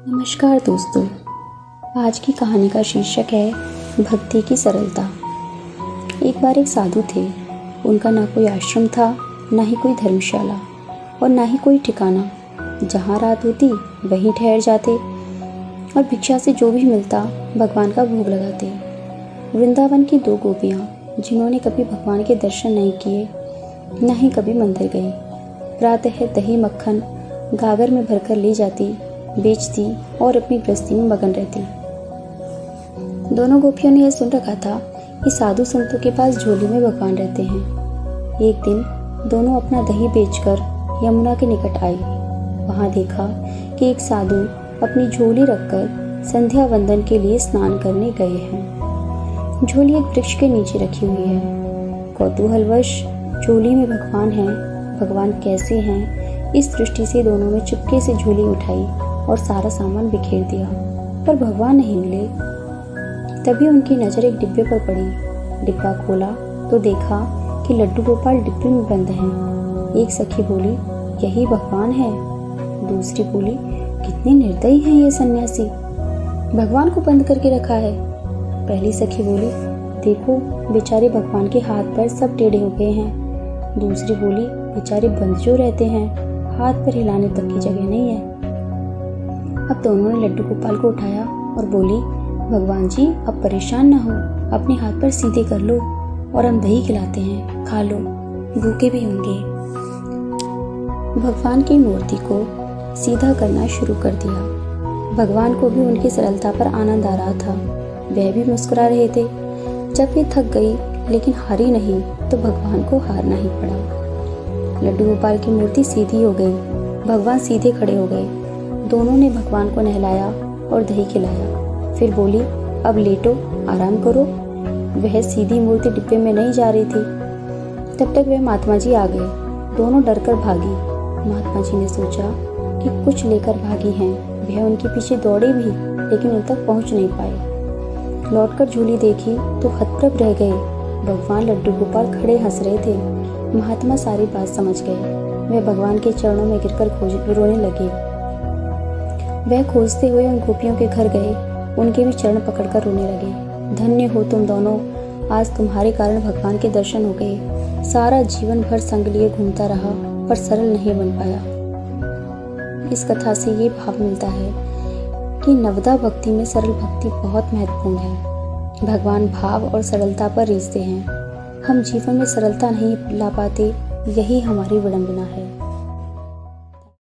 नमस्कार दोस्तों, आज की कहानी का शीर्षक है भक्ति की सरलता। एक बार एक साधु थे। उनका ना कोई आश्रम था, ना ही कोई धर्मशाला और ना ही कोई ठिकाना। जहाँ रात होती वहीं ठहर जाते और भिक्षा से जो भी मिलता भगवान का भोग लगाते। वृंदावन की दो गोपियाँ जिन्होंने कभी भगवान के दर्शन नहीं किए, ना ही कभी मंदिर गई, प्रातः दही मक्खन गागर में भरकर ले जाती, बेचती और अपनी गृहस्थी में मगन रहती। दोनों गोपियों ने यह सुन रखा था कि साधु संतों के पास झोली में भगवान रहते हैं। एक दिन दोनों अपना दही बेचकर यमुना के निकट आई। वहां देखा कि एक साधु अपनी झोली रखकर संध्या वंदन के लिए स्नान करने गए हैं। झोली एक वृक्ष के नीचे रखी हुई है। कौतूहलवश झोली में भगवान हैं, भगवान कैसे हैं, इस दृष्टि से दोनों ने चुपके से झोली उठाई और सारा सामान बिखेर दिया, पर भगवान नहीं मिले। तभी उनकी नज़र एक डिब्बे पर पड़ी। डिब्बा खोला तो देखा कि लड्डू गोपाल डिब्बे में बंद हैं। एक सखी बोली, यही भगवान है। दूसरी बोली, कितने निर्दयी हैं ये सन्यासी, भगवान को बंद करके रखा है। पहली सखी बोली, देखो बेचारे भगवान के हाथ पैर सब टेढ़े हो गए हैं। दूसरी बोली, बेचारे बंद जो रहते हैं, हाथ पर हिलाने तक की जगह नहीं है। अब दोनों ने लड्डू गोपाल को उठाया और बोली, भगवान जी अब परेशान ना हो, अपने हाथ पर सीधे कर लो और हम दही खिलाते हैं, खा लो, भूखे भी होंगे। भगवान की मूर्ति को सीधा करना शुरू कर दिया। भगवान को भी उनकी सरलता पर आनंद आ रहा था। वह भी मुस्कुरा रहे थे। जब वे थक गई लेकिन हारी नहीं, तो भगवान को हारना ही पड़ा। लड्डू गोपाल की मूर्ति सीधी हो गई, भगवान सीधे खड़े हो गए। दोनों ने भगवान को नहलाया और दही खिलाया। फिर बोली, अब लेटो, आराम करो। वह सीधी मूर्ति डिब्बे में नहीं जा रही थी। तब तक वह महात्मा जी आ गए। दोनों डरकर भागी। महात्मा जी ने सोचा कि कुछ लेकर भागी हैं। वह उनके पीछे दौड़े भी, लेकिन उन तक पहुंच नहीं पाए। लौटकर झोली देखी तो हतप्रभ रह गए। भगवान लड्डू गोपाल खड़े हंस रहे थे। महात्मा सारी बात समझ गए। वह भगवान के चरणों में गिरकर रोने लगे। वह खोजते हुए उन गोपियों के घर गए, उनके भी चरण पकड़कर रोने लगे। धन्य हो तुम दोनों, आज तुम्हारे कारण भगवान के दर्शन हो गए। सारा जीवन भर संग लिए घूमता रहा, पर सरल नहीं बन पाया। इस कथा से ये भाव मिलता है कि नवदा भक्ति में सरल भक्ति बहुत महत्वपूर्ण है। भगवान भाव और सरलता पर रीझते हैं। हम जीवन में सरलता नहीं ला पाते, यही हमारी विडंबना है।